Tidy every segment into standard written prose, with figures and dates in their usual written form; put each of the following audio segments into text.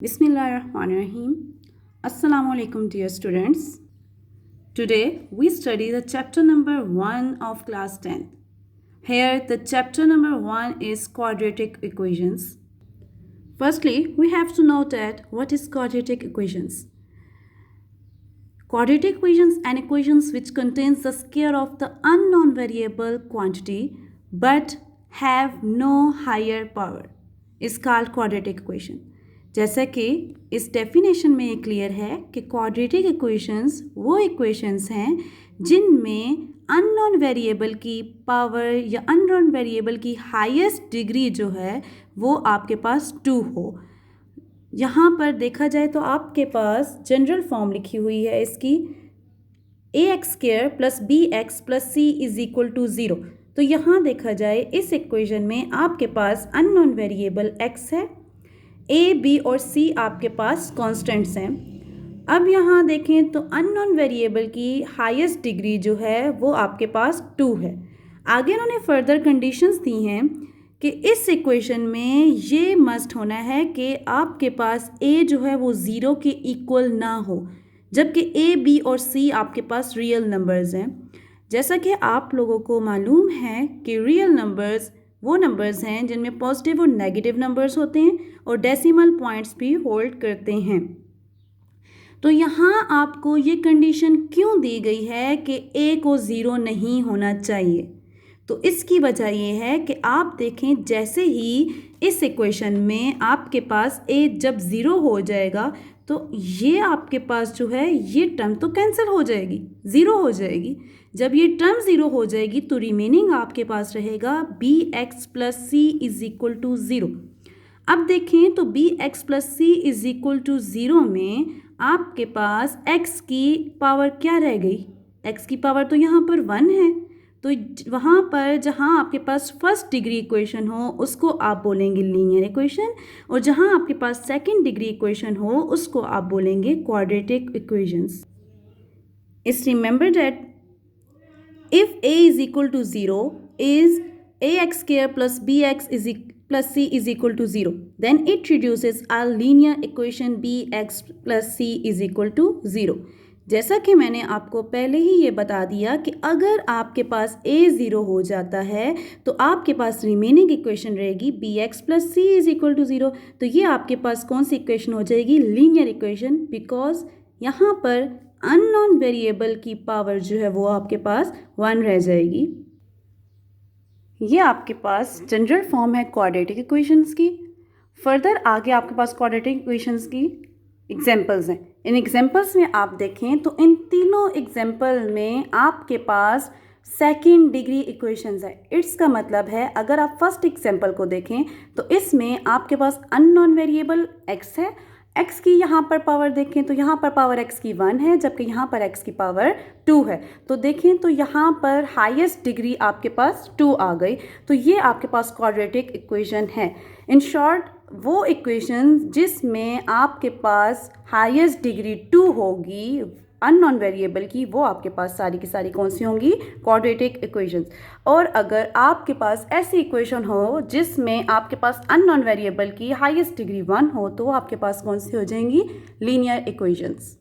Bismillahirrahmanirrahim. Assalamu alaikum dear students. Today we study the chapter number 1 of class 10. Here the chapter number 1 is quadratic equations. Firstly, we have to note that what is quadratic equations. Quadratic equations are equations which contains the square of the unknown variable quantity but have no higher power is called quadratic equation. जैसा कि इस definition में ये clear है कि quadratic equations वो equations हैं जिनमें अननोन वेरिएबल की पावर या अननोन वेरिएबल की हाईएस्ट डिग्री जो है वो आपके पास 2 हो। यहाँ पर देखा जाए तो आपके पास जनरल फॉर्म लिखी हुई है इसकी ax² + bx + c = 0। तो यहाँ देखा जाए इस इक्वेशन में आपके पास अननोन वेरिएबल x है, a, b और c आपके पास कांस्टेंट्स हैं। अब यहाँ देखें तो अननोन वेरिएबल की हाईएस्ट डिग्री जो है वो आपके पास 2 है। आगे उन्होंने फर्दर कंडीशंस दी हैं कि इस इक्वेशन में ये मस्ट होना है कि आपके पास a जो है वो 0 के इक्वल ना हो, जबकि a, b और c आपके पास रियल नंबर्स हैं। जैसा कि आप लोगों को मालूम है कि रियल नंबर्स वो नंबर्स हैं जिनमें पॉजिटिव और नेगेटिव नंबर्स होते हैं और डेसिमल पॉइंट्स भी होल्ड करते हैं। तो यहाँ आपको ये कंडीशन क्यों दी गई है कि a को 0 नहीं होना चाहिए? तो इसकी वजह ये है कि आप देखें जैसे ही इस इक्वेशन में आपके पास a जब 0 हो जाएगा तो ये आपके पास जो है ये टर्म तो कैंसिल हो जाएगी, 0 हो जाएगी। जब ये टर्म 0 हो जाएगी तो रिमेनिंग आपके पास रहेगा bx + c = 0। अब देखें तो bx + c = 0 में आपके पास x की पावर क्या रह गई? x की पावर तो यहाँ पर 1 है, तो वहाँ पर जहाँ आपके पास फर्स्ट डिग्री इक्वेशन हो उसको आप बोलेंगे लीनियर इक्वेशन, और जहाँ आपके पास सेकंड डिग्री इक्वेशन हो उसको आप बोलेंगे क्वाड्रेटिक इक्वेशंस। इस remember that if a is equal to 0 is ax² + bx + c = 0, then it reduces our linear equation bx + c = 0। जैसा कि मैंने आपको पहले ही ये बता दिया कि अगर आपके पास a 0 हो जाता है तो आपके पास रिमेनिंग इक्वेशन रहेगी bx + c = 0। तो ये आपके पास कौन सी इक्वेशन हो जाएगी? लीनियर इक्वेशन, बिकॉज यहाँ पर अननोन वेरिएबल की पावर जो है वो आपके पास 1 रह जाएगी। ये आपके पास जनरल फॉर्म है क्वाड्रेटिक इक्वेशंस की। फर्दर आगे आपके पास क्वाड्रेटिक इक्वेशंस की एग्जांपल्स हैं। इन एग्जांपल्स में आप देखें तो इन तीनों एग्जांपल में आपके पास सेकेंड डिग्री इक्वेशंस है। इट्स का मतलब है अगर आप फर्स्ट एग्जांपल को देखें तो इसमें आपके पास अननोन वेरिएबल x है। x की यहाँ पर पावर देखें तो यहाँ पर पावर x की 1 है, जबकि यहाँ पर x की पावर 2 है। तो देखें तो यहाँ पर हाईएस्ट डिग्री आपके पास 2 आ गई। तो ये आपके पास क्वाड्रेटिक इक्वेशन है। इन शॉर्ट वो इक्वेशन जिसमें आपके पास हाईएस्ट डिग्री 2 होगी अननोन वेरिएबल की, वो आपके पास सारी की सारी कौन सी होंगी? Quadratic equations. और अगर आपके पास ऐसी इक्वेशन हो जिसमें आपके पास अननोन वेरिएबल की हाईएस्ट डिग्री 1 हो तो आपके पास कौन सी हो जाएंगी? Linear equations.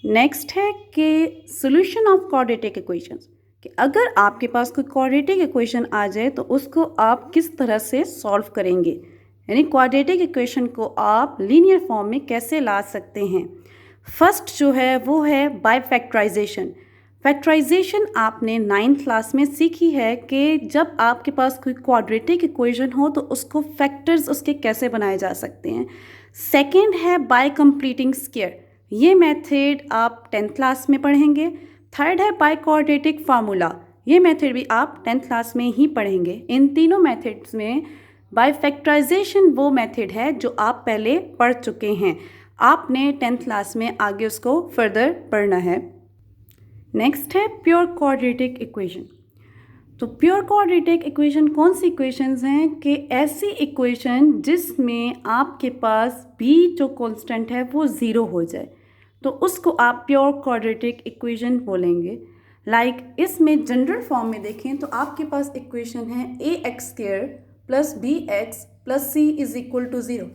नेक्स्ट है कि सॉल्यूशन ऑफ क्वाड्रेटिक इक्वेशंस, कि अगर आपके पास कोई क्वाड्रेटिक इक्वेशन आ जाए तो उसको आप किस तरह से सॉल्व करेंगे, यानी क्वाड्रेटिक इक्वेशन को आप लीनियर फॉर्म में कैसे ला सकते हैं। फर्स्ट जो है वो है बाय फैक्टराइजेशन। फैक्टराइजेशन आपने 9th क्लास में सीखी है कि जब आपके पास कोई क्वाड्रेटिक इक्वेशन हो तो उसको फैक्टर्स उसके कैसे बनाए जा सकते हैं। सेकंड है बाय कंप्लीटिंग स्क्वायर, ये मेथड आप 10th क्लास में पढ़ेंगे। थर्ड है बाय क्वाड्रेटिक फार्मूला, ये मेथड भी आप 10th क्लास में ही पढ़ेंगे। इन तीनों मेथड्स में बाय फैक्टराइजेशन वो मेथड है जो आप पहले पढ़ चुके हैं, आपने 10th क्लास में आगे उसको फर्दर पढ़ना है। नेक्स्ट है प्योर क्वाड्रेटिक इक्वेशन। तो प्योर क्वाड्रेटिक इक्वेशन कौन सी इक्वेशंस हैं? कि ऐसी इक्वेशन जिसमें आपके पास भी जो कांस्टेंट है वो 0 हो जाए तो उसको आप प्योर क्वाड्रेटिक इक्वेशन बोलेंगे। लाइक इसमें जनरल फॉर्म में देखें तो आपके पास इक्वेशन है ax² + bx + c = 0।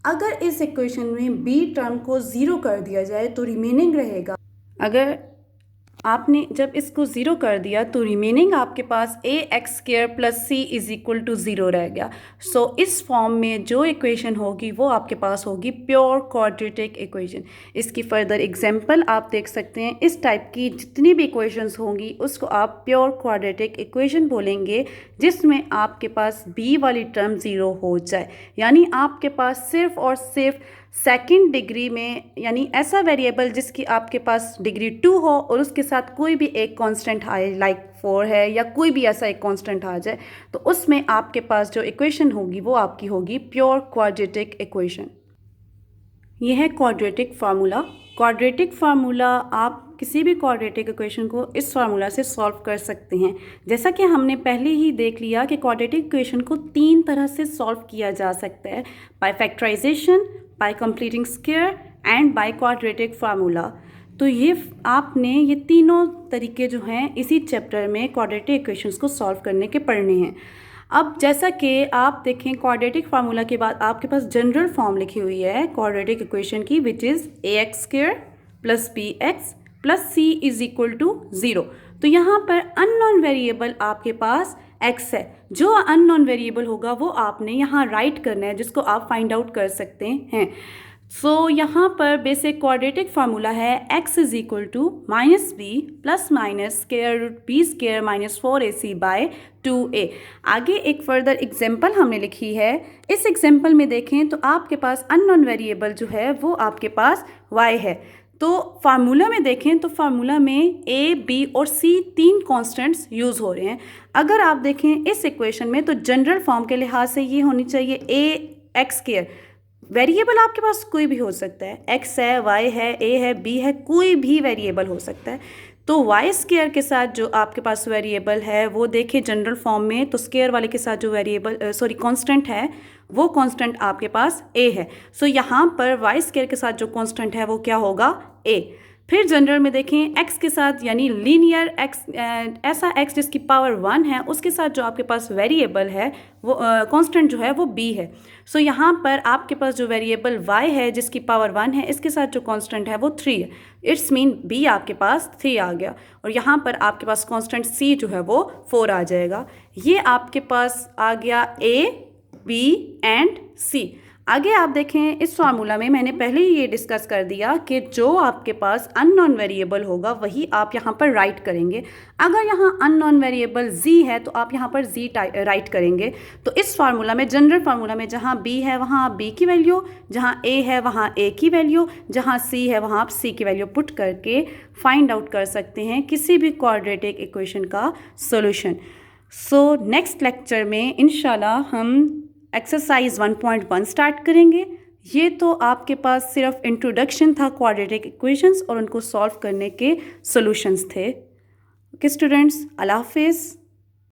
अगर इस इक्वेशन में बी टर्म को ज़ीरो कर दिया जाए तो रिमेनिंग रहेगा, अगर आपने जब इसको ज़ीरो कर दिया तो रिमेनिंग आपके पास A x square plus C is equal to zero रह गया। सो इस फॉर्म में जो इक्वेशन होगी वो आपके पास होगी प्योर क्वाड्रेटिक इक्वेशन। इसकी फर्दर एग्जांपल आप देख सकते हैं। इस टाइप की जितनी भी इक्वेशंस होंगी उसको आप प्योर क्वाड्रेटिक इक्वेशन बोलेंगे, जिसमें आपके पास बी वाली टर्म ज़ीरो हो जाए, यानी आपके पास सिर्फ और सिर्फ सेकंड डिग्री में, यानी ऐसा वेरिएबल जिसकी आपके पास डिग्री 2 हो और उसके साथ कोई भी एक कांस्टेंट आए, लाइक 4 है या कोई भी ऐसा एक कांस्टेंट आ जाए, तो उसमें आपके पास जो इक्वेशन होगी वो आपकी होगी प्योर क्वाड्रेटिक इक्वेशन। यह है क्वाड्रेटिक फार्मूला। क्वाड्रेटिक फार्मूला आप किसी भी क्वाड्रेटिक इक्वेशन को इस फार्मूला से सॉल्व कर सकते हैं। जैसा कि हमने पहले ही देख लिया कि क्वाड्रेटिक इक्वेशन को 3 तरह से सॉल्व किया जा सकता है, by factorisation, by completing square and by quadratic formula. तो ये आपने ये तीनों तरीके जो हैं इसी चैप्टर में क्वाड्रेटिक इक्वेशंस को सॉल्व करने के पढ़ने हैं। अब जैसा कि आप देखें, क्वाड्रेटिक फार्मूला के बाद आपके पास जनरल फॉर्म लिखी हुई है क्वाड्रेटिक इक्वेशन की, which is a x square plus b x plus C is equal to zero. तो यहाँ पर अननोन वेरिएबल आपके पास x है। जो अननोन वेरिएबल होगा वो आपने यहाँ राइट करना है, जिसको आप फाइंड आउट कर सकते हैं। सो यहाँ पर बेसिक क्वाड्रेटिक फार्मूला है x is equal to minus b plus minus square root b square minus 4ac by 2a। आगे एक फर्दर एग्जाम्पल हमने लिखी है। इस एग्जाम्पल में देखें तो आपके पास अननोन वेरिएबल जो है वो आपके पास y है। तो फार्मूला में देखें तो फार्मूला में a, b और c 3 कॉन्स्टेंट्स यूज़ हो रहे हैं। अगर आप देखें इस इक्वेशन में तो जनरल फॉर्म के लिहाज से ये होनी चाहिए a x स्क्वायर। वेरिएबल आपके पास कोई भी हो सकता है, x है, y है, a है, b है, कोई भी वेरिएबल हो सकता है। तो y स्क्वायर के साथ जो आपके पास वेरिएबल है वो देखिए जनरल फॉर्म में, तो स्क्वायर वाले के साथ जो वेरिएबल कांस्टेंट है वो कांस्टेंट आपके पास a है। सो यहाँ पर y स्क्वायर के साथ जो कांस्टेंट है वो क्या होगा, a। फिर जनरल में देखें x के साथ, यानी लीनियर x, ऐसा x जिसकी पावर 1 है, उसके साथ जो आपके पास वेरिएबल है वो कांस्टेंट जो है वो b है। सो यहाँ पर आपके पास जो वेरिएबल y है जिसकी पावर 1 है, इसके साथ जो कांस्टेंट है वो 3 है। इट्स मीन b आपके पास 3 आ गया, और यहाँ पर आपके पास कांस्टेंट c जो है वो 4 आ जाएगा। ये आपके पास आ गया a, b एंड c। आगे आप देखें इस फार्मूला में मैंने पहले ही ये डिस्कस कर दिया कि जो आपके पास अननोन वेरिएबल होगा वही आप यहाँ पर राइट करेंगे। अगर यहाँ अननोन वेरिएबल z है तो आप यहाँ पर z राइट करेंगे। तो इस फार्मूला में, जनरल फार्मूला में, जहाँ b है वहाँ आप b की वैल्यू, जहाँ a है वहाँ a की वैल्यू, जहाँ c है वहाँ आप c की वैल्यू पुट करके फाइंड आउट कर सकते हैं किसी भी क्वाड्रेटिक इक्वेशन का सोल्यूशन। सो नेक्स्ट लेक्चर में इंशाल्लाह हम एक्सरसाइज 1.1 स्टार्ट करेंगे। ये तो आपके पास सिर्फ इंट्रोडक्शन था क्वाड्रेटिक इक्वेशंस और उनको सॉल्व करने के सॉल्यूशंस थे। ओके स्टूडेंट्स, अल्लाह हाफिज़।